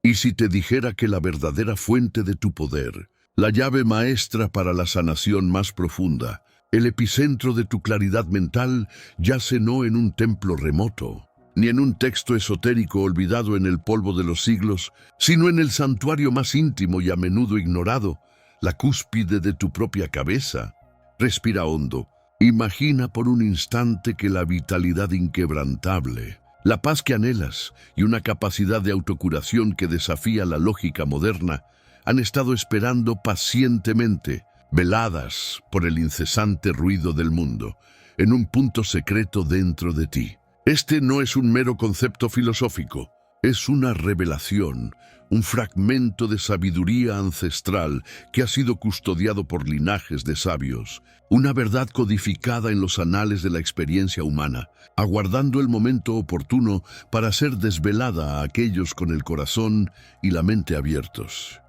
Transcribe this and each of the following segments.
¿Y si te dijera que la verdadera fuente de tu poder, la llave maestra para la sanación más profunda, el epicentro de tu claridad mental, yace no en un templo remoto, ni en un texto esotérico olvidado en el polvo de los siglos, sino en el santuario más íntimo y a menudo ignorado, la cúspide de tu propia cabeza? Respira hondo. Imagina por un instante que la vitalidad inquebrantable, la paz que anhelas y una capacidad de autocuración que desafía la lógica moderna han estado esperando pacientemente, veladas por el incesante ruido del mundo, en un punto secreto dentro de ti. Este no es un mero concepto filosófico, es una revelación, un fragmento de sabiduría ancestral que ha sido custodiado por linajes de sabios, una verdad codificada en los anales de la experiencia humana, aguardando el momento oportuno para ser desvelada a aquellos con el corazón y la mente abiertos.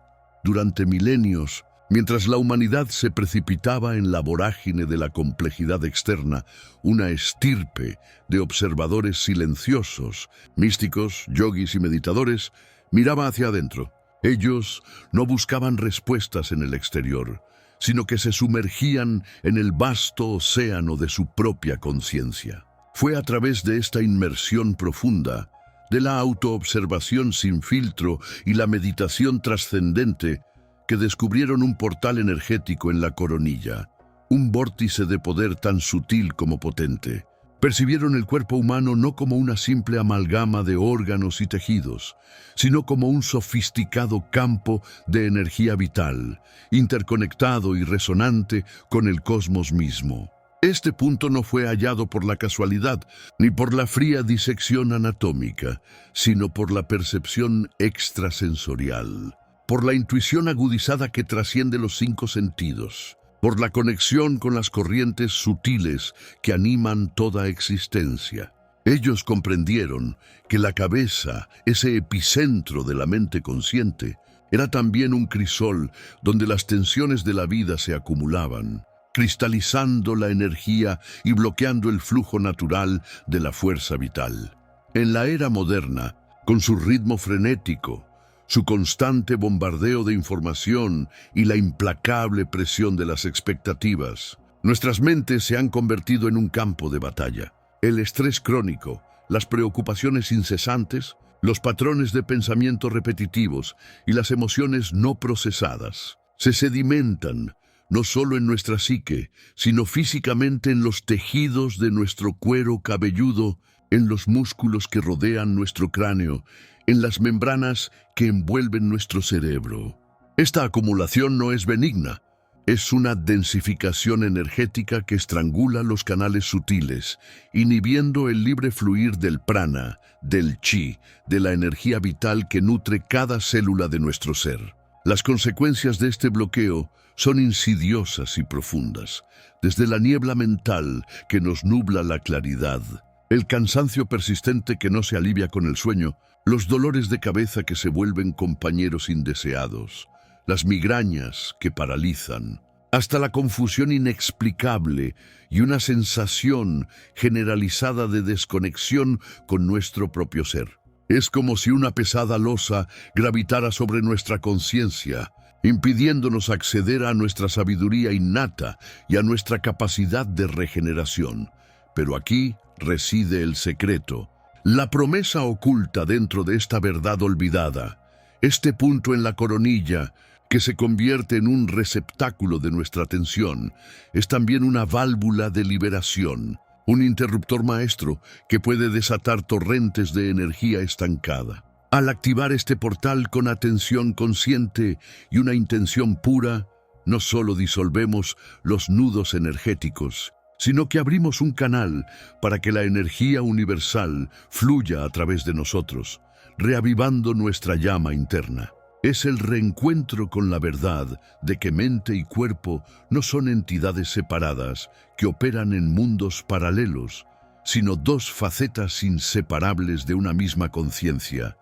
Durante milenios, mientras la humanidad se precipitaba en la vorágine de la complejidad externa, una estirpe de observadores silenciosos, místicos, yogis y meditadores, miraba hacia adentro. Ellos no buscaban respuestas en el exterior, sino que se sumergían en el vasto océano de su propia conciencia. Fue a través de esta inmersión profunda, de la autoobservación sin filtro y la meditación trascendente, que descubrieron un portal energético en la coronilla, un vórtice de poder tan sutil como potente. Percibieron el cuerpo humano no como una simple amalgama de órganos y tejidos, sino como un sofisticado campo de energía vital, interconectado y resonante con el cosmos mismo. Este punto no fue hallado por la casualidad, ni por la fría disección anatómica, sino por la percepción extrasensorial, por la intuición agudizada que trasciende los 5 sentidos, por la conexión con las corrientes sutiles que animan toda existencia. Ellos comprendieron que la cabeza, ese epicentro de la mente consciente, era también un crisol donde las tensiones de la vida se acumulaban, cristalizando la energía y bloqueando el flujo natural de la fuerza vital. En la era moderna, con su ritmo frenético, su constante bombardeo de información y la implacable presión de las expectativas, nuestras mentes se han convertido en un campo de batalla. El estrés crónico, las preocupaciones incesantes, los patrones de pensamiento repetitivos y las emociones no procesadas se sedimentan no solo en nuestra psique, sino físicamente en los tejidos de nuestro cuero cabelludo, en los músculos que rodean nuestro cráneo, en las membranas que envuelven nuestro cerebro. Esta acumulación no es benigna, es una densificación energética que estrangula los canales sutiles, inhibiendo el libre fluir del prana, del chi, de la energía vital que nutre cada célula de nuestro ser. Las consecuencias de este bloqueo son insidiosas y profundas, desde la niebla mental que nos nubla la claridad, el cansancio persistente que no se alivia con el sueño, los dolores de cabeza que se vuelven compañeros indeseados, las migrañas que paralizan, hasta la confusión inexplicable y una sensación generalizada de desconexión con nuestro propio ser. Es como si una pesada losa gravitara sobre nuestra conciencia, impidiéndonos acceder a nuestra sabiduría innata y a nuestra capacidad de regeneración. Pero aquí reside el secreto, la promesa oculta dentro de esta verdad olvidada, este punto en la coronilla que se convierte en un receptáculo de nuestra atención, es también una válvula de liberación, un interruptor maestro que puede desatar torrentes de energía estancada. Al activar este portal con atención consciente y una intención pura, no solo disolvemos los nudos energéticos, sino que abrimos un canal para que la energía universal fluya a través de nosotros, reavivando nuestra llama interna. Es el reencuentro con la verdad de que mente y cuerpo no son entidades separadas que operan en mundos paralelos, sino dos facetas inseparables de una misma conciencia,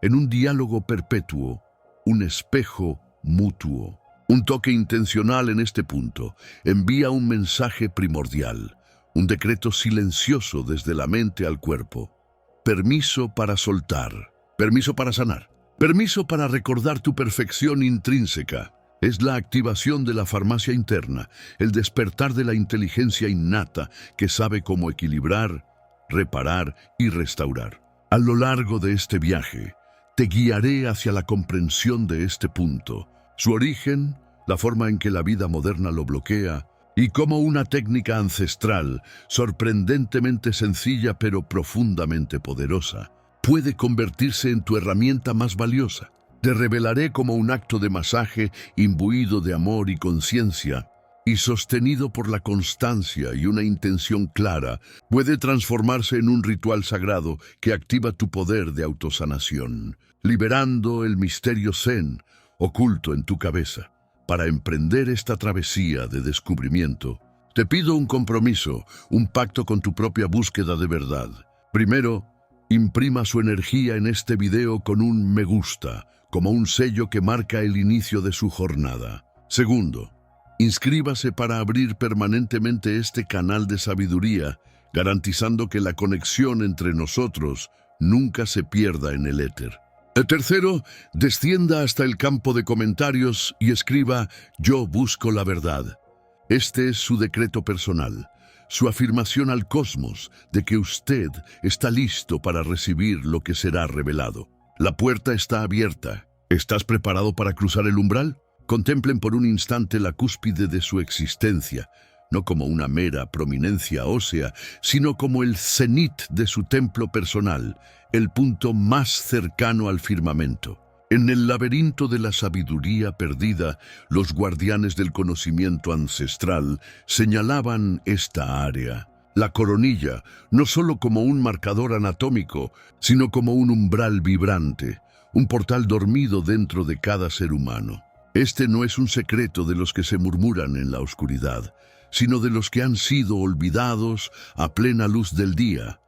en un diálogo perpetuo, un espejo mutuo. Un toque intencional en este punto envía un mensaje primordial, un decreto silencioso desde la mente al cuerpo. Permiso para soltar, permiso para sanar, Permiso para recordar tu perfección intrínseca. Es la activación de la farmacia interna, el despertar de la inteligencia innata que sabe cómo equilibrar, reparar y restaurar. A lo largo de este viaje, te guiaré hacia la comprensión de este punto, su origen, la forma en que la vida moderna lo bloquea, y cómo una técnica ancestral, sorprendentemente sencilla pero profundamente poderosa, puede convertirse en tu herramienta más valiosa. Te revelaré cómo un acto de masaje imbuido de amor y conciencia y sostenido por la constancia y una intención clara, puede transformarse en un ritual sagrado que activa tu poder de autosanación, liberando el misterio Zen oculto en tu cabeza. Para emprender esta travesía de descubrimiento, te pido un compromiso, un pacto con tu propia búsqueda de verdad. Primero, imprima su energía en este video con un me gusta, como un sello que marca el inicio de su jornada. Segundo, inscríbase para abrir permanentemente este canal de sabiduría, garantizando que la conexión entre nosotros nunca se pierda en el éter. El tercero, descienda hasta el campo de comentarios y escriba «Yo busco la verdad». Este es su decreto personal, su afirmación al cosmos de que usted está listo para recibir lo que será revelado. La puerta está abierta. ¿Estás preparado para cruzar el umbral? Contemplen por un instante la cúspide de su existencia, no como una mera prominencia ósea, sino como el cenit de su templo personal, el punto más cercano al firmamento. En el laberinto de la sabiduría perdida, los guardianes del conocimiento ancestral señalaban esta área, la coronilla, no solo como un marcador anatómico, sino como un umbral vibrante, un portal dormido dentro de cada ser humano. Este no es un secreto de los que se murmuran en la oscuridad, sino de los que han sido olvidados a plena luz del día,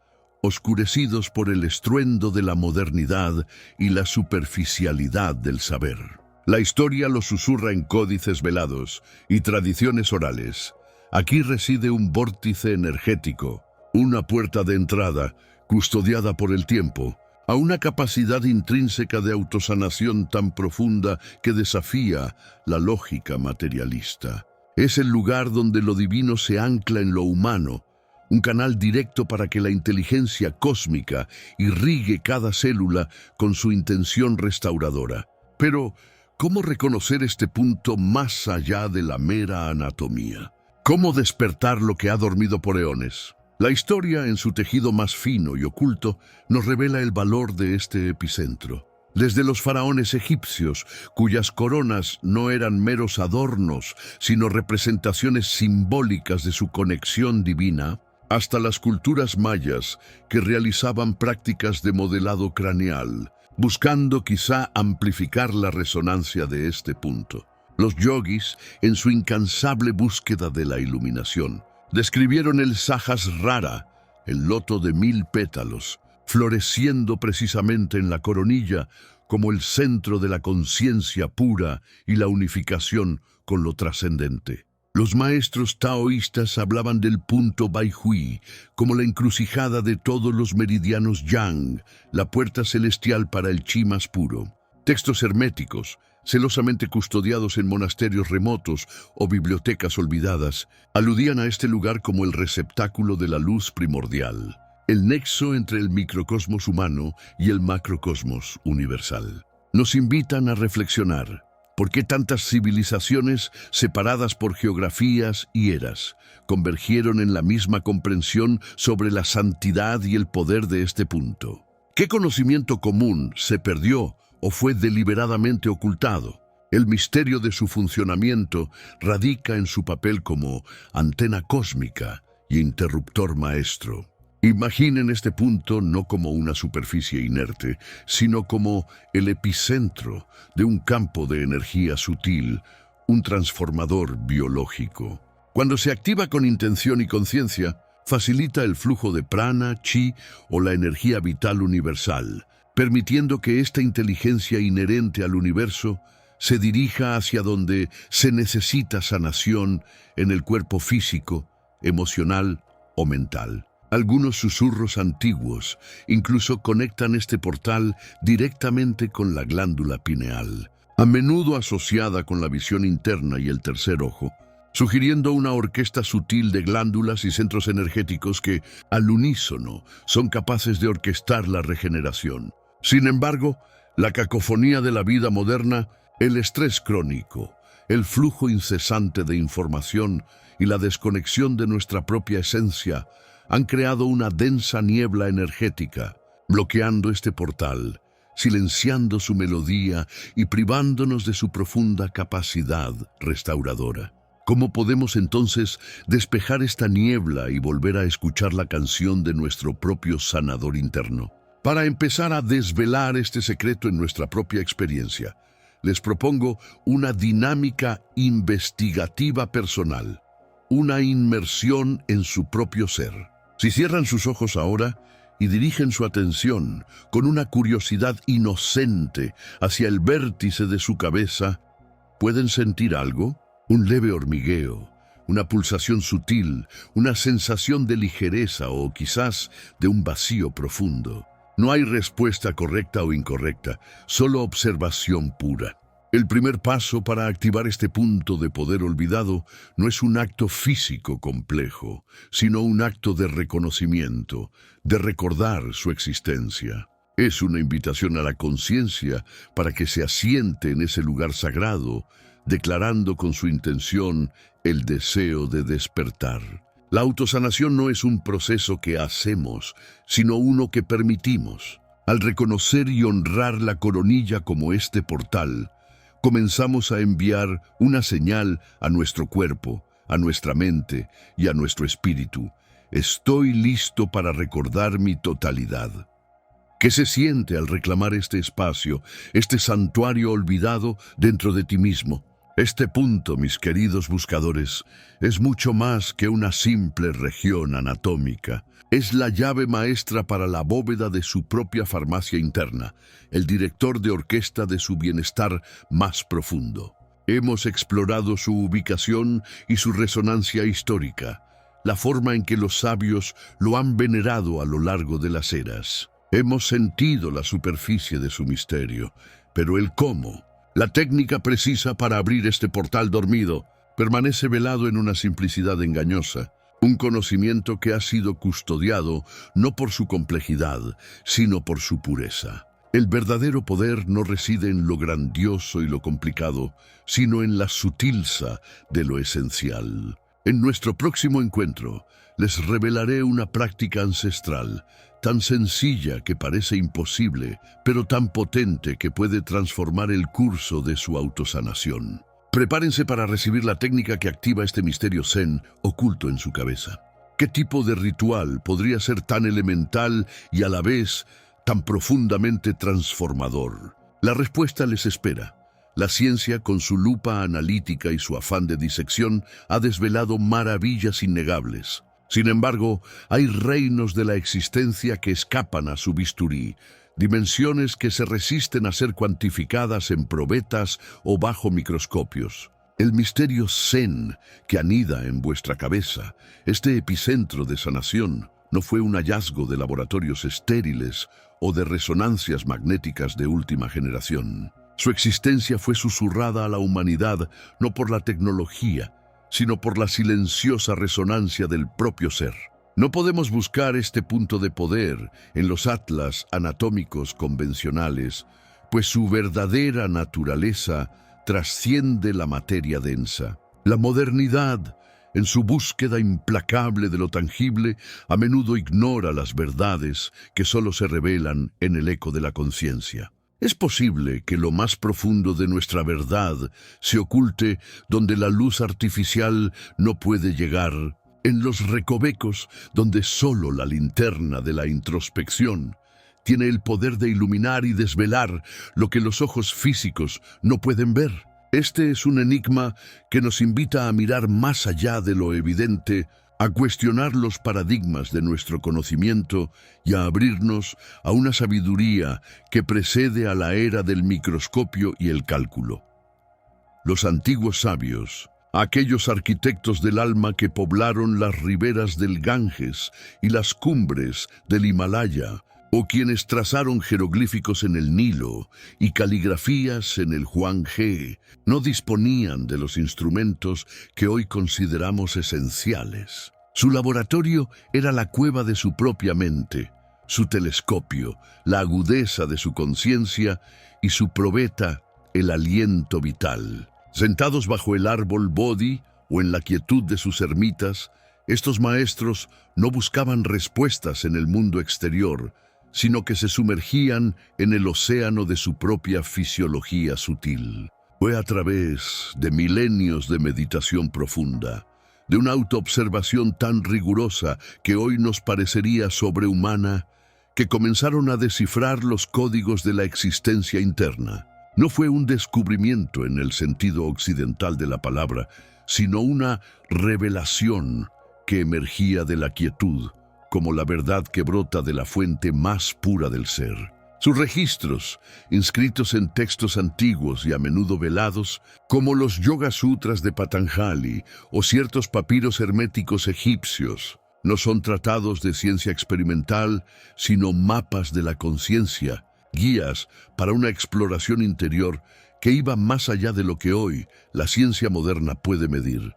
oscurecidos por el estruendo de la modernidad y la superficialidad del saber. La historia lo susurra en códices velados y tradiciones orales. Aquí reside un vórtice energético, una puerta de entrada custodiada por el tiempo, a una capacidad intrínseca de autosanación tan profunda que desafía la lógica materialista. Es el lugar donde lo divino se ancla en lo humano, un canal directo para que la inteligencia cósmica irrigue cada célula con su intención restauradora. Pero, ¿cómo reconocer este punto más allá de la mera anatomía? ¿Cómo despertar lo que ha dormido por eones? La historia, en su tejido más fino y oculto, nos revela el valor de este epicentro. Desde los faraones egipcios, cuyas coronas no eran meros adornos, sino representaciones simbólicas de su conexión divina, hasta las culturas mayas que realizaban prácticas de modelado craneal, buscando quizá amplificar la resonancia de este punto. Los yogis, en su incansable búsqueda de la iluminación, describieron el Sahasrara, el loto de 1000 pétalos, floreciendo precisamente en la coronilla como el centro de la conciencia pura y la unificación con lo trascendente. Los maestros taoístas hablaban del punto Baihui como la encrucijada de todos los meridianos yang, la puerta celestial para el chi más puro. Textos herméticos, celosamente custodiados en monasterios remotos o bibliotecas olvidadas, aludían a este lugar como el receptáculo de la luz primordial, el nexo entre el microcosmos humano y el macrocosmos universal. Nos invitan a reflexionar. ¿Por qué tantas civilizaciones, separadas por geografías y eras, convergieron en la misma comprensión sobre la santidad y el poder de este punto? ¿Qué conocimiento común se perdió o fue deliberadamente ocultado? El misterio de su funcionamiento radica en su papel como antena cósmica y interruptor maestro. Imaginen este punto no como una superficie inerte, sino como el epicentro de un campo de energía sutil, un transformador biológico. Cuando se activa con intención y conciencia, facilita el flujo de prana, chi o la energía vital universal, permitiendo que esta inteligencia inherente al universo se dirija hacia donde se necesita sanación en el cuerpo físico, emocional o mental. Algunos susurros antiguos incluso conectan este portal directamente con la glándula pineal, a menudo asociada con la visión interna y el tercer ojo, sugiriendo una orquesta sutil de glándulas y centros energéticos que, al unísono, son capaces de orquestar la regeneración. Sin embargo, la cacofonía de la vida moderna, el estrés crónico, el flujo incesante de información y la desconexión de nuestra propia esencia han creado una densa niebla energética, bloqueando este portal, silenciando su melodía y privándonos de su profunda capacidad restauradora. ¿Cómo podemos entonces despejar esta niebla y volver a escuchar la canción de nuestro propio sanador interno? Para empezar a desvelar este secreto en nuestra propia experiencia, les propongo una dinámica investigativa personal, una inmersión en su propio ser. Si cierran sus ojos ahora y dirigen su atención con una curiosidad inocente hacia el vértice de su cabeza, ¿pueden sentir algo? Un leve hormigueo, una pulsación sutil, una sensación de ligereza o quizás de un vacío profundo. No hay respuesta correcta o incorrecta, solo observación pura. El primer paso para activar este punto de poder olvidado no es un acto físico complejo, sino un acto de reconocimiento, de recordar su existencia. Es una invitación a la conciencia para que se asiente en ese lugar sagrado, declarando con su intención el deseo de despertar. La autosanación no es un proceso que hacemos, sino uno que permitimos. Al reconocer y honrar la coronilla como este portal, comenzamos a enviar una señal a nuestro cuerpo, a nuestra mente y a nuestro espíritu. Estoy listo para recordar mi totalidad. ¿Qué se siente al reclamar este espacio, este santuario olvidado dentro de ti mismo? Este punto, mis queridos buscadores, es mucho más que una simple región anatómica. Es la llave maestra para la bóveda de su propia farmacia interna, el director de orquesta de su bienestar más profundo. Hemos explorado su ubicación y su resonancia histórica, la forma en que los sabios lo han venerado a lo largo de las eras. Hemos sentido la superficie de su misterio, pero el cómo, la técnica precisa para abrir este portal dormido, permanece velado en una simplicidad engañosa, un conocimiento que ha sido custodiado no por su complejidad, sino por su pureza. El verdadero poder no reside en lo grandioso y lo complicado, sino en la sutileza de lo esencial. En nuestro próximo encuentro, les revelaré una práctica ancestral, tan sencilla que parece imposible, pero tan potente que puede transformar el curso de su autosanación. Prepárense para recibir la técnica que activa este misterio zen oculto en su cabeza. ¿Qué tipo de ritual podría ser tan elemental y a la vez tan profundamente transformador? La respuesta les espera. La ciencia, con su lupa analítica y su afán de disección, ha desvelado maravillas innegables. Sin embargo, hay reinos de la existencia que escapan a su bisturí, dimensiones que se resisten a ser cuantificadas en probetas o bajo microscopios. El misterio zen que anida en vuestra cabeza, este epicentro de sanación, no fue un hallazgo de laboratorios estériles o de resonancias magnéticas de última generación. Su existencia fue susurrada a la humanidad no por la tecnología, sino por la silenciosa resonancia del propio ser. No podemos buscar este punto de poder en los atlas anatómicos convencionales, pues su verdadera naturaleza trasciende la materia densa. La modernidad, en su búsqueda implacable de lo tangible, a menudo ignora las verdades que solo se revelan en el eco de la conciencia. Es posible que lo más profundo de nuestra verdad se oculte donde la luz artificial no puede llegar, en los recovecos donde solo la linterna de la introspección tiene el poder de iluminar y desvelar lo que los ojos físicos no pueden ver. Este es un enigma que nos invita a mirar más allá de lo evidente, a cuestionar los paradigmas de nuestro conocimiento y a abrirnos a una sabiduría que precede a la era del microscopio y el cálculo. Los antiguos sabios, a aquellos arquitectos del alma que poblaron las riberas del Ganges y las cumbres del Himalaya, o quienes trazaron jeroglíficos en el Nilo y caligrafías en el Huanghe, no disponían de los instrumentos que hoy consideramos esenciales. Su laboratorio era la cueva de su propia mente, su telescopio, la agudeza de su conciencia y su probeta, el aliento vital. Sentados bajo el árbol Bodhi o en la quietud de sus ermitas, estos maestros no buscaban respuestas en el mundo exterior, sino que se sumergían en el océano de su propia fisiología sutil. Fue a través de milenios de meditación profunda, de una autoobservación tan rigurosa que hoy nos parecería sobrehumana, que comenzaron a descifrar los códigos de la existencia interna. No fue un descubrimiento en el sentido occidental de la palabra, sino una revelación que emergía de la quietud, como la verdad que brota de la fuente más pura del ser. Sus registros, inscritos en textos antiguos y a menudo velados, como los Yoga Sutras de Patanjali o ciertos papiros herméticos egipcios, no son tratados de ciencia experimental, sino mapas de la conciencia, guías para una exploración interior que iba más allá de lo que hoy la ciencia moderna puede medir.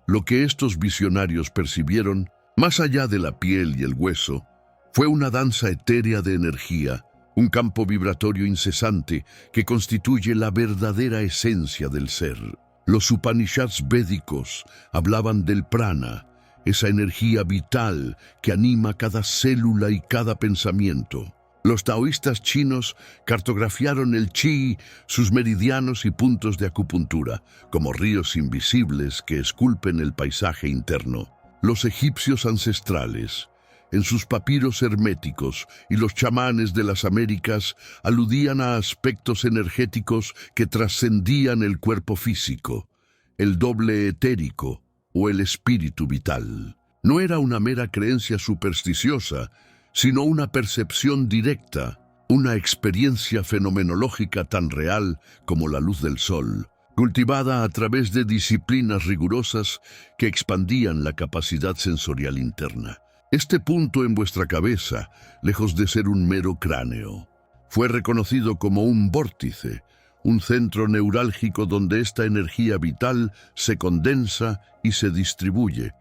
Lo que estos visionarios percibieron, más allá de la piel y el hueso, fue una danza etérea de energía, un campo vibratorio incesante que constituye la verdadera esencia del ser. Los Upanishads védicos hablaban del prana, esa energía vital que anima cada célula y cada pensamiento. Los taoístas chinos cartografiaron el chi, sus meridianos y puntos de acupuntura, como ríos invisibles que esculpen el paisaje interno. Los egipcios ancestrales, en sus papiros herméticos, y los chamanes de las Américas aludían a aspectos energéticos que trascendían el cuerpo físico, el doble etérico o el espíritu vital. No era una mera creencia supersticiosa, sino una percepción directa, una experiencia fenomenológica tan real como la luz del sol, cultivada a través de disciplinas rigurosas que expandían la capacidad sensorial interna. Este punto en vuestra cabeza, lejos de ser un mero cráneo, fue reconocido como un vórtice, un centro neurálgico donde esta energía vital se condensa y se distribuye,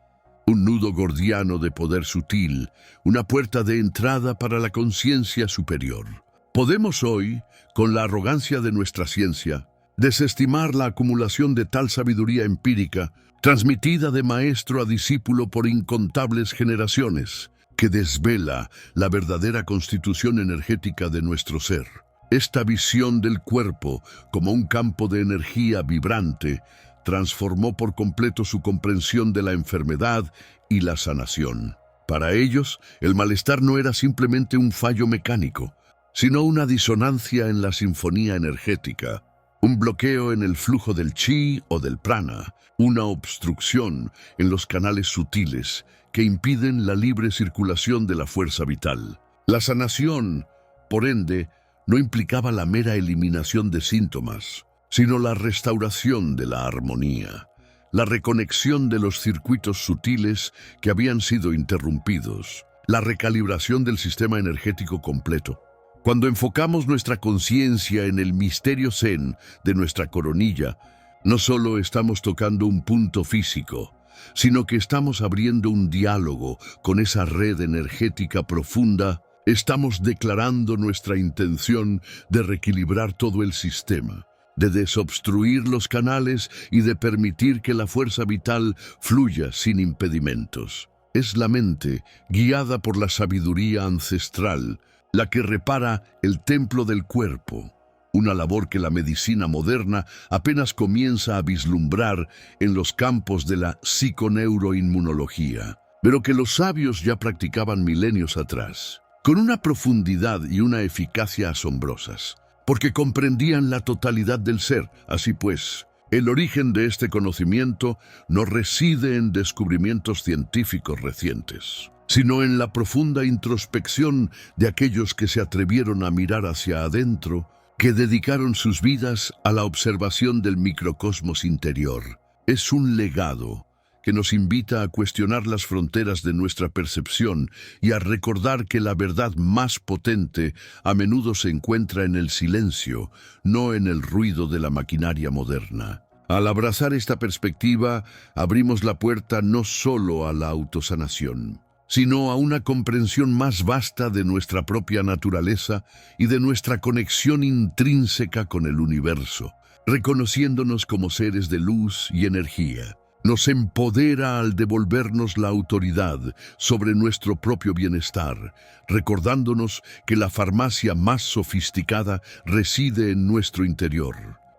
un nudo gordiano de poder sutil, una puerta de entrada para la conciencia superior. Podemos hoy, con la arrogancia de nuestra ciencia, desestimar la acumulación de tal sabiduría empírica, transmitida de maestro a discípulo por incontables generaciones, que desvela la verdadera constitución energética de nuestro ser. Esta visión del cuerpo como un campo de energía vibrante transformó por completo su comprensión de la enfermedad y la sanación. Para ellos, el malestar no era simplemente un fallo mecánico, sino una disonancia en la sinfonía energética, un bloqueo en el flujo del chi o del prana, una obstrucción en los canales sutiles que impiden la libre circulación de la fuerza vital. La sanación, por ende, no implicaba la mera eliminación de síntomas, sino la restauración de la armonía, la reconexión de los circuitos sutiles que habían sido interrumpidos, la recalibración del sistema energético completo. Cuando enfocamos nuestra conciencia en el misterio zen de nuestra coronilla, no solo estamos tocando un punto físico, sino que estamos abriendo un diálogo con esa red energética profunda. Estamos declarando nuestra intención de reequilibrar todo el sistema, de desobstruir los canales y de permitir que la fuerza vital fluya sin impedimentos. Es la mente, guiada por la sabiduría ancestral, la que repara el templo del cuerpo, una labor que la medicina moderna apenas comienza a vislumbrar en los campos de la psiconeuroinmunología, pero que los sabios ya practicaban milenios atrás, con una profundidad y una eficacia asombrosas, porque comprendían la totalidad del ser. Así pues, el origen de este conocimiento no reside en descubrimientos científicos recientes, sino en la profunda introspección de aquellos que se atrevieron a mirar hacia adentro, que dedicaron sus vidas a la observación del microcosmos interior. Es un legado que nos invita a cuestionar las fronteras de nuestra percepción y a recordar que la verdad más potente a menudo se encuentra en el silencio, no en el ruido de la maquinaria moderna. Al abrazar esta perspectiva, abrimos la puerta no solo a la autosanación, sino a una comprensión más vasta de nuestra propia naturaleza y de nuestra conexión intrínseca con el universo. Reconociéndonos como seres de luz y energía, nos empodera al devolvernos la autoridad sobre nuestro propio bienestar, recordándonos que la farmacia más sofisticada reside en nuestro interior.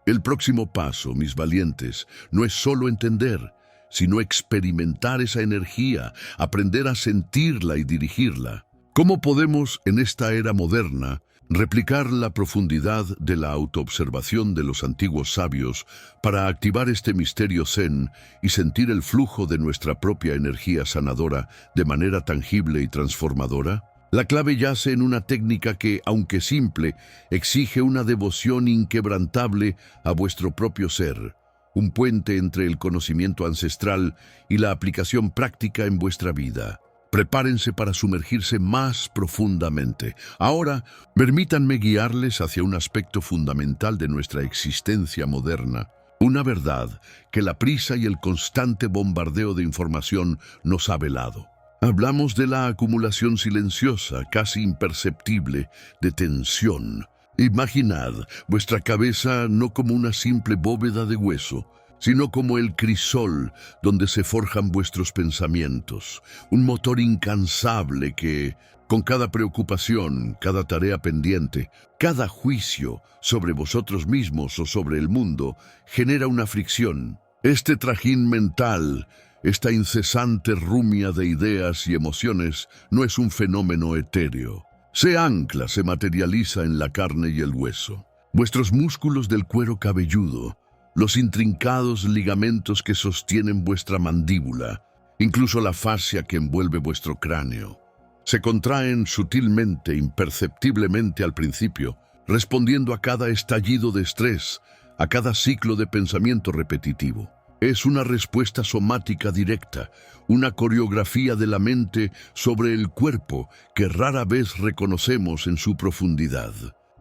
El próximo paso, mis valientes, no es solo entender, sino experimentar esa energía, aprender a sentirla y dirigirla. ¿Cómo podemos, en esta era moderna, replicar la profundidad de la autoobservación de los antiguos sabios para activar este misterio zen y sentir el flujo de nuestra propia energía sanadora de manera tangible y transformadora? La clave yace en una técnica que, aunque simple, exige una devoción inquebrantable a vuestro propio ser, un puente entre el conocimiento ancestral y la aplicación práctica en vuestra vida. Prepárense para sumergirse más profundamente. Ahora, permítanme guiarles hacia un aspecto fundamental de nuestra existencia moderna, una verdad que la prisa y el constante bombardeo de información nos ha velado. Hablamos de la acumulación silenciosa, casi imperceptible, de tensión. Imaginad vuestra cabeza no como una simple bóveda de hueso, sino como el crisol donde se forjan vuestros pensamientos, un motor incansable que, con cada preocupación, cada tarea pendiente, cada juicio sobre vosotros mismos o sobre el mundo, genera una fricción. Este trajín mental, esta incesante rumia de ideas y emociones, no es un fenómeno etéreo. Se ancla, se materializa en la carne y el hueso. Vuestros músculos del cuero cabelludo, los intrincados ligamentos que sostienen vuestra mandíbula, incluso la fascia que envuelve vuestro cráneo, se contraen sutilmente, imperceptiblemente al principio, respondiendo a cada estallido de estrés, a cada ciclo de pensamiento repetitivo. Es una respuesta somática directa, una coreografía de la mente sobre el cuerpo que rara vez reconocemos en su profundidad.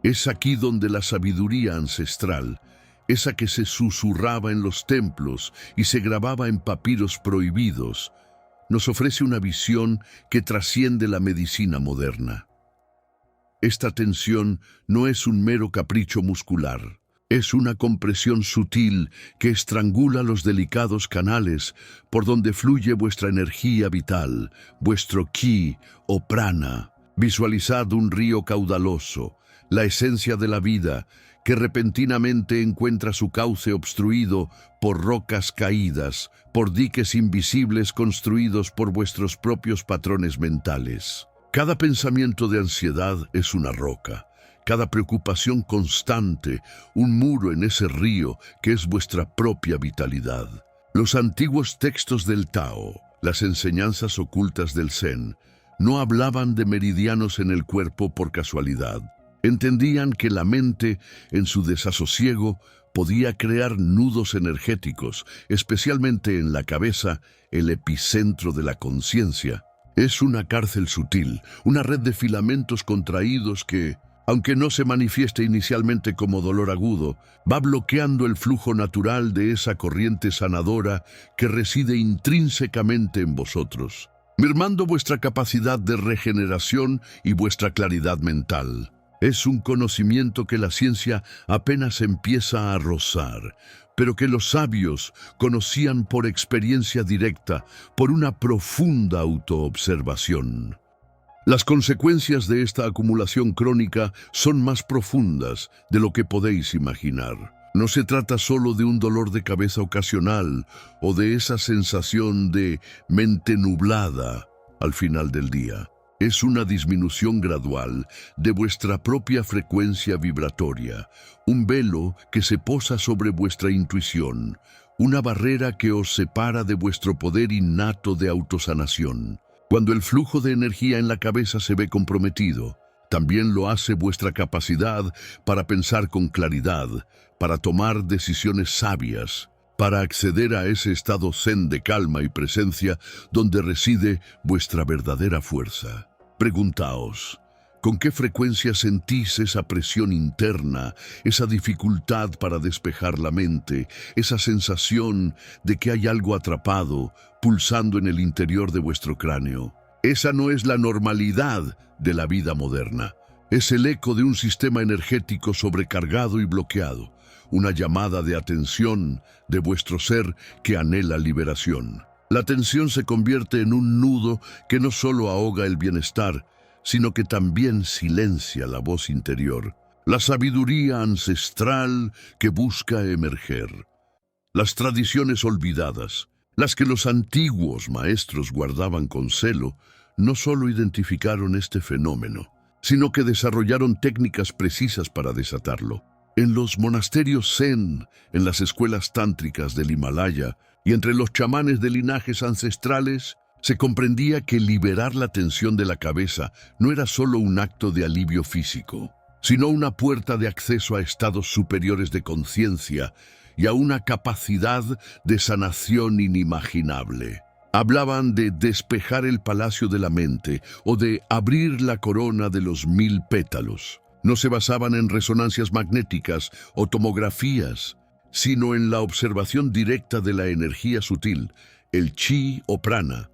Es aquí donde la sabiduría ancestral, esa que se susurraba en los templos y se grababa en papiros prohibidos, nos ofrece una visión que trasciende la medicina moderna. Esta tensión no es un mero capricho muscular, es una compresión sutil que estrangula los delicados canales por donde fluye vuestra energía vital, vuestro ki o prana. Visualizad un río caudaloso, la esencia de la vida, que repentinamente encuentra su cauce obstruido por rocas caídas, por diques invisibles construidos por vuestros propios patrones mentales. Cada pensamiento de ansiedad es una roca, cada preocupación constante, un muro en ese río que es vuestra propia vitalidad. Los antiguos textos del Tao, las enseñanzas ocultas del Zen, no hablaban de meridianos en el cuerpo por casualidad. Entendían que la mente, en su desasosiego, podía crear nudos energéticos, especialmente en la cabeza, el epicentro de la conciencia. Es una cárcel sutil, una red de filamentos contraídos que, aunque no se manifieste inicialmente como dolor agudo, va bloqueando el flujo natural de esa corriente sanadora que reside intrínsecamente en vosotros, mermando vuestra capacidad de regeneración y vuestra claridad mental. Es un conocimiento que la ciencia apenas empieza a rozar, pero que los sabios conocían por experiencia directa, por una profunda autoobservación. Las consecuencias de esta acumulación crónica son más profundas de lo que podéis imaginar. No se trata solo de un dolor de cabeza ocasional o de esa sensación de mente nublada al final del día. Es una disminución gradual de vuestra propia frecuencia vibratoria, un velo que se posa sobre vuestra intuición, una barrera que os separa de vuestro poder innato de autosanación. Cuando el flujo de energía en la cabeza se ve comprometido, también lo hace vuestra capacidad para pensar con claridad, para tomar decisiones sabias, para acceder a ese estado zen de calma y presencia donde reside vuestra verdadera fuerza. Preguntaos, ¿con qué frecuencia sentís esa presión interna, esa dificultad para despejar la mente, esa sensación de que hay algo atrapado, pulsando en el interior de vuestro cráneo? Esa no es la normalidad de la vida moderna. Es el eco de un sistema energético sobrecargado y bloqueado, una llamada de atención de vuestro ser que anhela liberación. La tensión se convierte en un nudo que no solo ahoga el bienestar, sino que también silencia la voz interior, la sabiduría ancestral que busca emerger. Las tradiciones olvidadas, las que los antiguos maestros guardaban con celo, no solo identificaron este fenómeno, sino que desarrollaron técnicas precisas para desatarlo. En los monasterios zen, en las escuelas tántricas del Himalaya y entre los chamanes de linajes ancestrales, se comprendía que liberar la tensión de la cabeza no era solo un acto de alivio físico, sino una puerta de acceso a estados superiores de conciencia y a una capacidad de sanación inimaginable. Hablaban de despejar el palacio de la mente o de abrir la corona de los 1000 pétalos. No se basaban en resonancias magnéticas o tomografías, sino en la observación directa de la energía sutil, el chi o prana,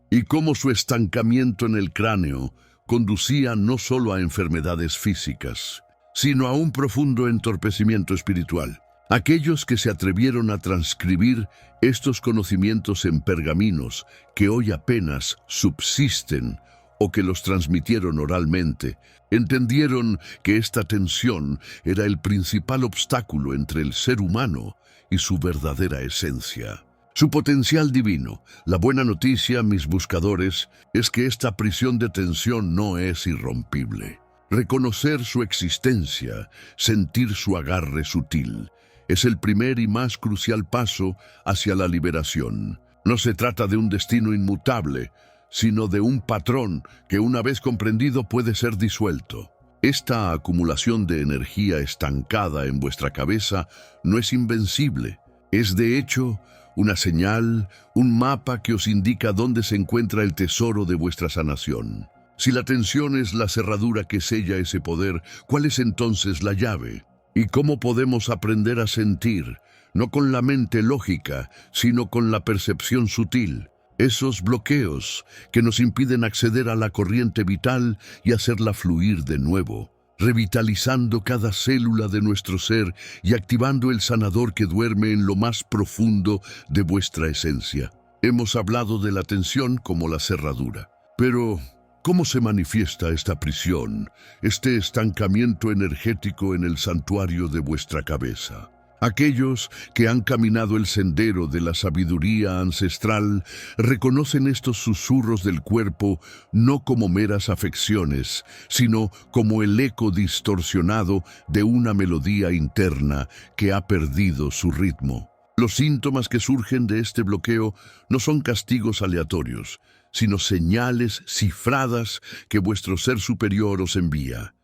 y cómo su estancamiento en el cráneo conducía no solo a enfermedades físicas, sino a un profundo entorpecimiento espiritual. Aquellos que se atrevieron a transcribir estos conocimientos en pergaminos que hoy apenas subsisten o que los transmitieron oralmente, entendieron que esta tensión era el principal obstáculo entre el ser humano y su verdadera esencia. Su potencial divino. La buena noticia, mis buscadores, es que esta prisión de tensión no es irrompible. Reconocer su existencia, sentir su agarre sutil, es el primer y más crucial paso hacia la liberación. No se trata de un destino inmutable, sino de un patrón que una vez comprendido puede ser disuelto. Esta acumulación de energía estancada en vuestra cabeza no es invencible. Es de hecho una señal, un mapa que os indica dónde se encuentra el tesoro de vuestra sanación. Si la tensión es la cerradura que sella ese poder, ¿cuál es entonces la llave? ¿Y cómo podemos aprender a sentir, no con la mente lógica, sino con la percepción sutil? Esos bloqueos que nos impiden acceder a la corriente vital y hacerla fluir de nuevo, revitalizando cada célula de nuestro ser y activando el sanador que duerme en lo más profundo de vuestra esencia. Hemos hablado de la tensión como la cerradura, pero ¿cómo se manifiesta esta prisión, este estancamiento energético en el santuario de vuestra cabeza? Aquellos que han caminado el sendero de la sabiduría ancestral reconocen estos susurros del cuerpo no como meras afecciones, sino como el eco distorsionado de una melodía interna que ha perdido su ritmo. Los síntomas que surgen de este bloqueo no son castigos aleatorios, sino señales cifradas que vuestro ser superior os envía.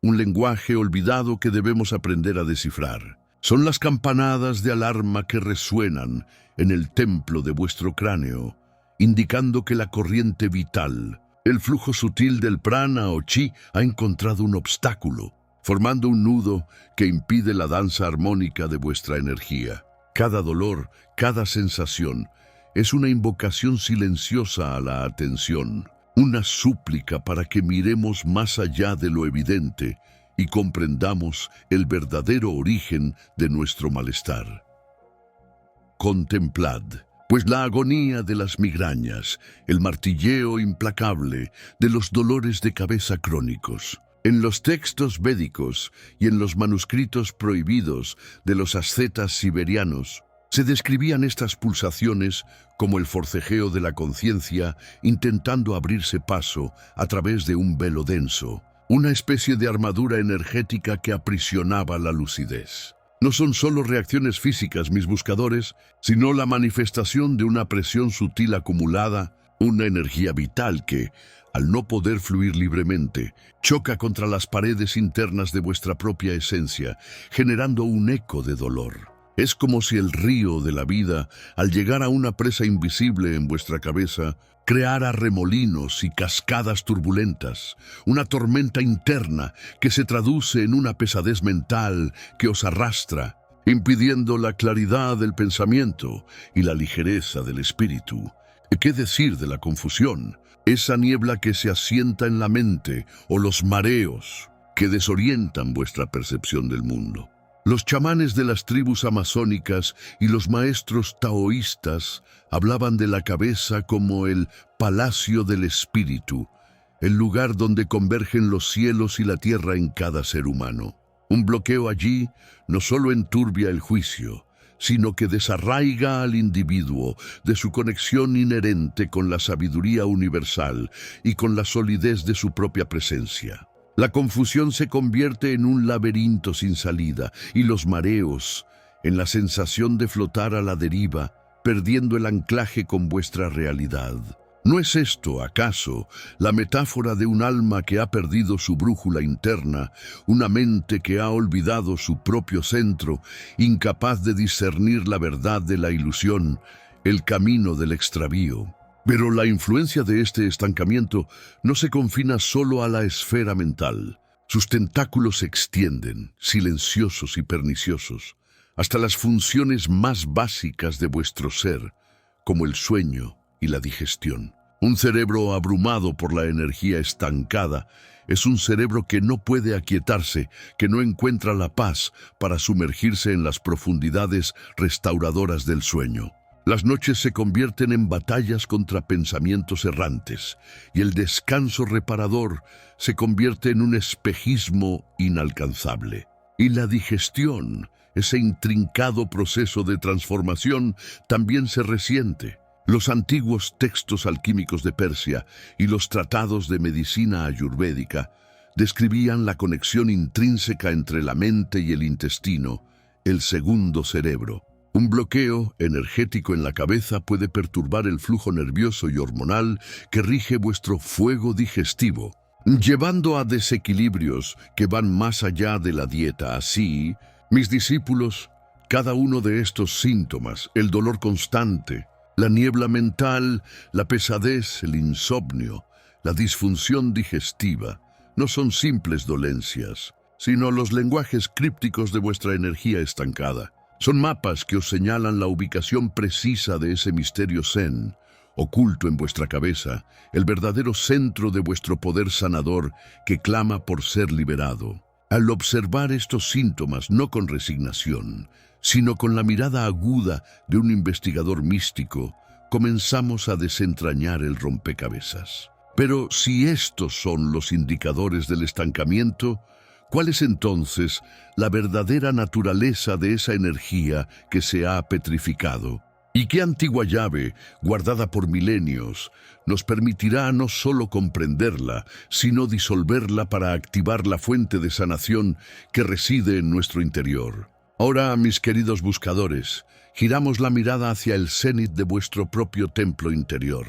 Un lenguaje olvidado que debemos aprender a descifrar. Son las campanadas de alarma que resuenan en el templo de vuestro cráneo, indicando que la corriente vital, el flujo sutil del prana o chi, ha encontrado un obstáculo, formando un nudo que impide la danza armónica de vuestra energía. Cada dolor, cada sensación, es una invocación silenciosa a la atención, una súplica para que miremos más allá de lo evidente y comprendamos el verdadero origen de nuestro malestar. Contemplad, pues la agonía de las migrañas, el martilleo implacable de los dolores de cabeza crónicos. En los textos védicos y en los manuscritos prohibidos de los ascetas siberianos, se describían estas pulsaciones como el forcejeo de la conciencia intentando abrirse paso a través de un velo denso, una especie de armadura energética que aprisionaba la lucidez. No son solo reacciones físicas, mis buscadores, sino la manifestación de una presión sutil acumulada, una energía vital que, al no poder fluir libremente, choca contra las paredes internas de vuestra propia esencia, generando un eco de dolor. Es como si el río de la vida, al llegar a una presa invisible en vuestra cabeza, creara remolinos y cascadas turbulentas, una tormenta interna que se traduce en una pesadez mental que os arrastra, impidiendo la claridad del pensamiento y la ligereza del espíritu. ¿Qué decir de la confusión? Esa niebla que se asienta en la mente, o los mareos que desorientan vuestra percepción del mundo. Los chamanes de las tribus amazónicas y los maestros taoístas hablaban de la cabeza como el palacio del espíritu, el lugar donde convergen los cielos y la tierra en cada ser humano. Un bloqueo allí no solo enturbia el juicio, sino que desarraiga al individuo de su conexión inherente con la sabiduría universal y con la solidez de su propia presencia. La confusión se convierte en un laberinto sin salida y los mareos en la sensación de flotar a la deriva, perdiendo el anclaje con vuestra realidad. ¿No es esto, acaso, la metáfora de un alma que ha perdido su brújula interna, una mente que ha olvidado su propio centro, incapaz de discernir la verdad de la ilusión, el camino del extravío? Pero la influencia de este estancamiento no se confina solo a la esfera mental. Sus tentáculos se extienden, silenciosos y perniciosos, hasta las funciones más básicas de vuestro ser, como el sueño y la digestión. Un cerebro abrumado por la energía estancada es un cerebro que no puede aquietarse, que no encuentra la paz para sumergirse en las profundidades restauradoras del sueño. Las noches se convierten en batallas contra pensamientos errantes, y el descanso reparador se convierte en un espejismo inalcanzable. Y la digestión, ese intrincado proceso de transformación, también se resiente. Los antiguos textos alquímicos de Persia y los tratados de medicina ayurvédica describían la conexión intrínseca entre la mente y el intestino, el segundo cerebro. Un bloqueo energético en la cabeza puede perturbar el flujo nervioso y hormonal que rige vuestro fuego digestivo, llevando a desequilibrios que van más allá de la dieta. Así, mis discípulos, cada uno de estos síntomas, el dolor constante, la niebla mental, la pesadez, el insomnio, la disfunción digestiva, no son simples dolencias, sino los lenguajes crípticos de vuestra energía estancada. Son mapas que os señalan la ubicación precisa de ese misterio zen, oculto en vuestra cabeza, el verdadero centro de vuestro poder sanador que clama por ser liberado. Al observar estos síntomas, no con resignación, sino con la mirada aguda de un investigador místico, comenzamos a desentrañar el rompecabezas. Pero si estos son los indicadores del estancamiento, ¿cuál es entonces la verdadera naturaleza de esa energía que se ha petrificado? ¿Y qué antigua llave, guardada por milenios, nos permitirá no solo comprenderla, sino disolverla para activar la fuente de sanación que reside en nuestro interior? Ahora, mis queridos buscadores, giramos la mirada hacia el cenit de vuestro propio templo interior,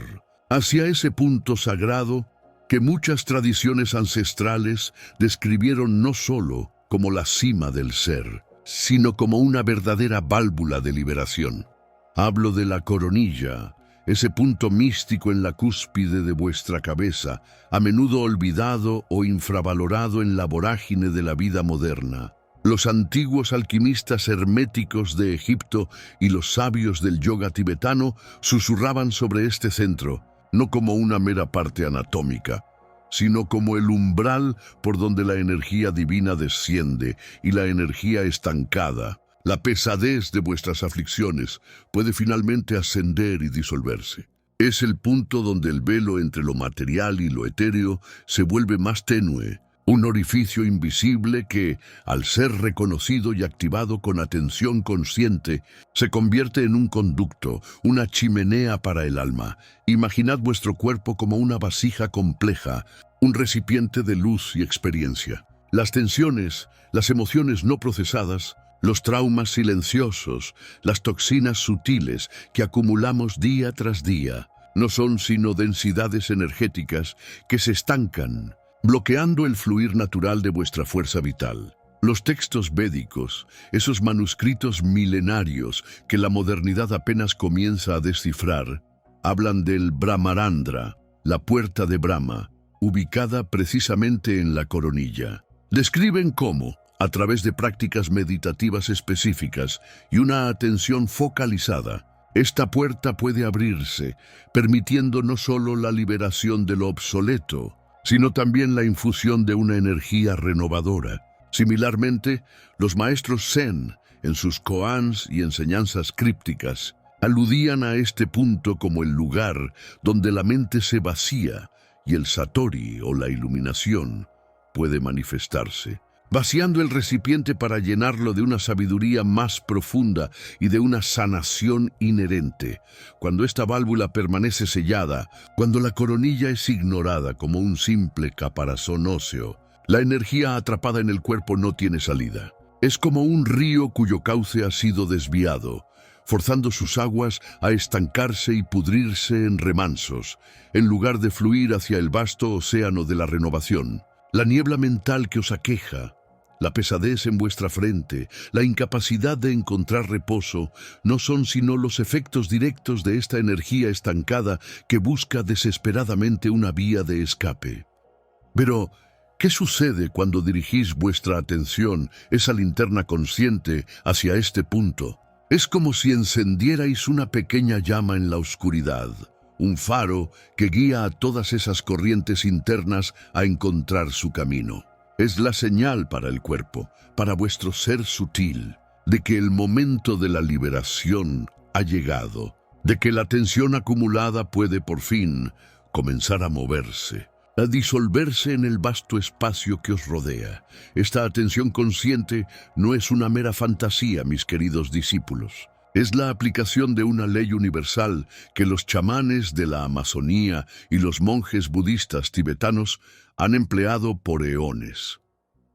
hacia ese punto sagrado que muchas tradiciones ancestrales describieron no solo como la cima del ser, sino como una verdadera válvula de liberación. Hablo de la coronilla, ese punto místico en la cúspide de vuestra cabeza, a menudo olvidado o infravalorado en la vorágine de la vida moderna. Los antiguos alquimistas herméticos de Egipto y los sabios del yoga tibetano susurraban sobre este centro, no como una mera parte anatómica, sino como el umbral por donde la energía divina desciende y la energía estancada, la pesadez de vuestras aflicciones, puede finalmente ascender y disolverse. Es el punto donde el velo entre lo material y lo etéreo se vuelve más tenue, un orificio invisible que, al ser reconocido y activado con atención consciente, se convierte en un conducto, una chimenea para el alma. Imaginad vuestro cuerpo como una vasija compleja, un recipiente de luz y experiencia. Las tensiones, las emociones no procesadas, los traumas silenciosos, las toxinas sutiles que acumulamos día tras día, no son sino densidades energéticas que se estancan, bloqueando el fluir natural de vuestra fuerza vital. Los textos védicos, esos manuscritos milenarios que la modernidad apenas comienza a descifrar, hablan del Brahmarandra, la puerta de Brahma, ubicada precisamente en la coronilla. Describen cómo, a través de prácticas meditativas específicas y una atención focalizada, esta puerta puede abrirse, permitiendo no solo la liberación de lo obsoleto, sino también la infusión de una energía renovadora. Similarmente, los maestros Zen, en sus koans y enseñanzas crípticas, aludían a este punto como el lugar donde la mente se vacía y el satori o la iluminación puede manifestarse, vaciando el recipiente para llenarlo de una sabiduría más profunda y de una sanación inherente. Cuando esta válvula permanece sellada, cuando la coronilla es ignorada como un simple caparazón óseo, la energía atrapada en el cuerpo no tiene salida. Es como un río cuyo cauce ha sido desviado, forzando sus aguas a estancarse y pudrirse en remansos, en lugar de fluir hacia el vasto océano de la renovación. La niebla mental que os aqueja, la pesadez en vuestra frente, la incapacidad de encontrar reposo, no son sino los efectos directos de esta energía estancada que busca desesperadamente una vía de escape. Pero, ¿qué sucede cuando dirigís vuestra atención, esa linterna consciente, hacia este punto? Es como si encendierais una pequeña llama en la oscuridad, un faro que guía a todas esas corrientes internas a encontrar su camino. Es la señal para el cuerpo, para vuestro ser sutil, de que el momento de la liberación ha llegado, de que la tensión acumulada puede por fin comenzar a moverse, a disolverse en el vasto espacio que os rodea. Esta atención consciente no es una mera fantasía, mis queridos discípulos. Es la aplicación de una ley universal que los chamanes de la Amazonía y los monjes budistas tibetanos han empleado por eones.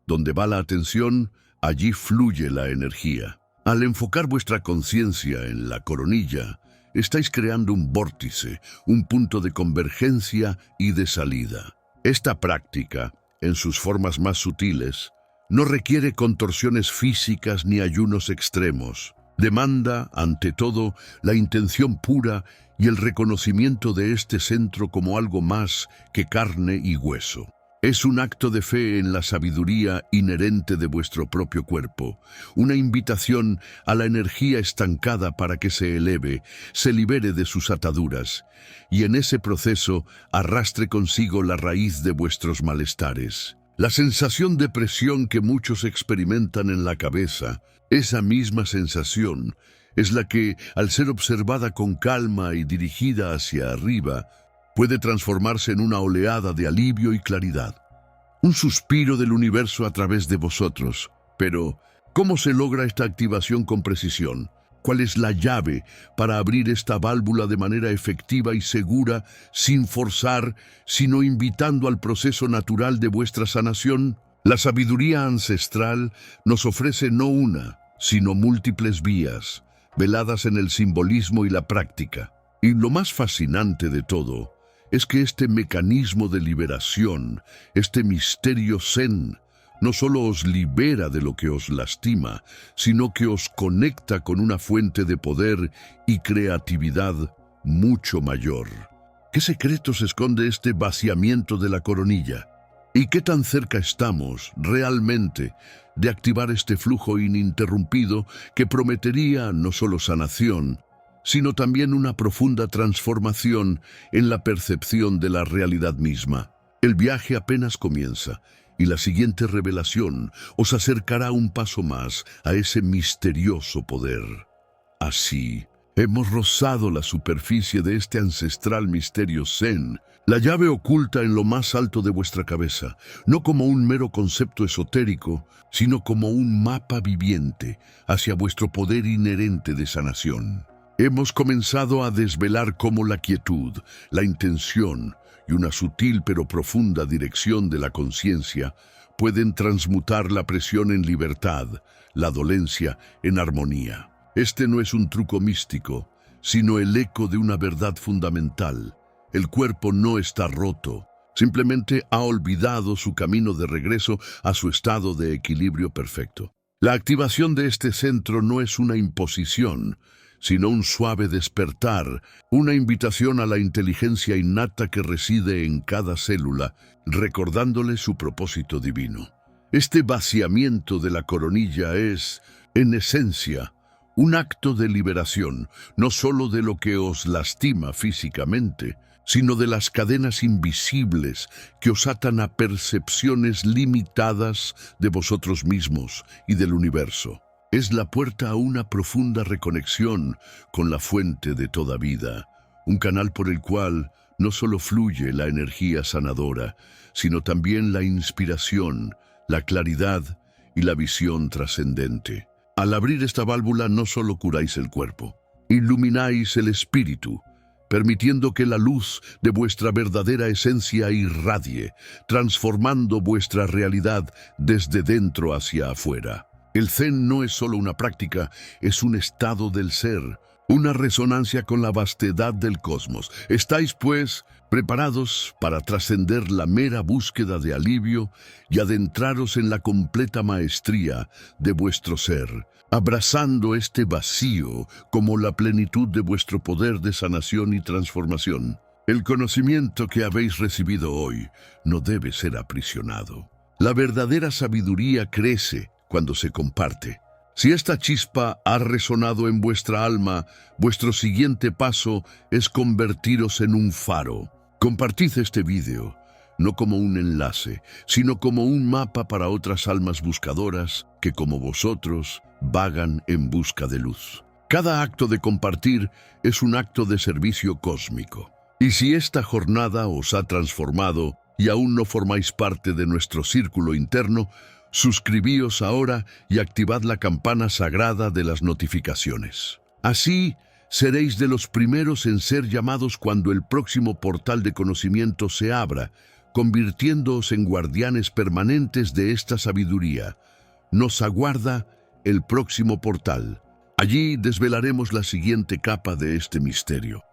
Donde va la atención, allí fluye la energía. Al enfocar vuestra conciencia en la coronilla, estáis creando un vórtice, un punto de convergencia y de salida. Esta práctica, en sus formas más sutiles, no requiere contorsiones físicas ni ayunos extremos. Demanda, ante todo, la intención pura y el reconocimiento de este centro como algo más que carne y hueso. Es un acto de fe en la sabiduría inherente de vuestro propio cuerpo, una invitación a la energía estancada para que se eleve, se libere de sus ataduras, y en ese proceso arrastre consigo la raíz de vuestros malestares. La sensación de presión que muchos experimentan en la cabeza, esa misma sensación es la que, al ser observada con calma y dirigida hacia arriba, puede transformarse en una oleada de alivio y claridad. Un suspiro del universo a través de vosotros. Pero, ¿cómo se logra esta activación con precisión? ¿Cuál es la llave para abrir esta válvula de manera efectiva y segura, sin forzar, sino invitando al proceso natural de vuestra sanación? La sabiduría ancestral nos ofrece no una, sino múltiples vías, veladas en el simbolismo y la práctica. Y lo más fascinante de todo es que este mecanismo de liberación, este misterio zen, no solo os libera de lo que os lastima, sino que os conecta con una fuente de poder y creatividad mucho mayor. ¿Qué secretos esconde este vaciamiento de la coronilla? ¿Y qué tan cerca estamos, realmente, de activar este flujo ininterrumpido que prometería no solo sanación, sino también una profunda transformación en la percepción de la realidad misma? El viaje apenas comienza, y la siguiente revelación os acercará un paso más a ese misterioso poder. Así, hemos rozado la superficie de este ancestral misterio zen, la llave oculta en lo más alto de vuestra cabeza, no como un mero concepto esotérico, sino como un mapa viviente hacia vuestro poder inherente de sanación. Hemos comenzado a desvelar cómo la quietud, la intención y una sutil pero profunda dirección de la conciencia pueden transmutar la presión en libertad, la dolencia en armonía. Este no es un truco místico, sino el eco de una verdad fundamental. El cuerpo no está roto, Simplemente ha olvidado su camino de regreso a su estado de equilibrio perfecto. La activación de este centro no es una imposición, sino un suave despertar, una invitación a la inteligencia innata que reside en cada célula, recordándole su propósito divino. Este vaciamiento de la coronilla es, en esencia, un acto de liberación, no solo de lo que os lastima físicamente, sino de las cadenas invisibles que os atan a percepciones limitadas de vosotros mismos y del universo. Es la puerta a una profunda reconexión con la fuente de toda vida, un canal por el cual no solo fluye la energía sanadora, sino también la inspiración, la claridad y la visión trascendente. Al abrir esta válvula no solo curáis el cuerpo, ilumináis el espíritu, permitiendo que la luz de vuestra verdadera esencia irradie, transformando vuestra realidad desde dentro hacia afuera. El Zen no es solo una práctica, es un estado del ser, una resonancia con la vastedad del cosmos. ¿Estáis, pues, preparados para trascender la mera búsqueda de alivio y adentraros en la completa maestría de vuestro ser, abrazando este vacío como la plenitud de vuestro poder de sanación y transformación? El conocimiento que habéis recibido hoy no debe ser aprisionado. La verdadera sabiduría crece cuando se comparte. Si esta chispa ha resonado en vuestra alma, vuestro siguiente paso es convertiros en un faro. Compartid este vídeo, no como un enlace, sino como un mapa para otras almas buscadoras que, como vosotros, vagan en busca de luz. Cada acto de compartir es un acto de servicio cósmico. Y si esta jornada os ha transformado y aún no formáis parte de nuestro círculo interno, suscribíos ahora y activad la campana sagrada de las notificaciones. Así, seréis de los primeros en ser llamados cuando el próximo portal de conocimiento se abra, convirtiéndoos en guardianes permanentes de esta sabiduría. Nos aguarda el próximo portal. Allí desvelaremos la siguiente capa de este misterio.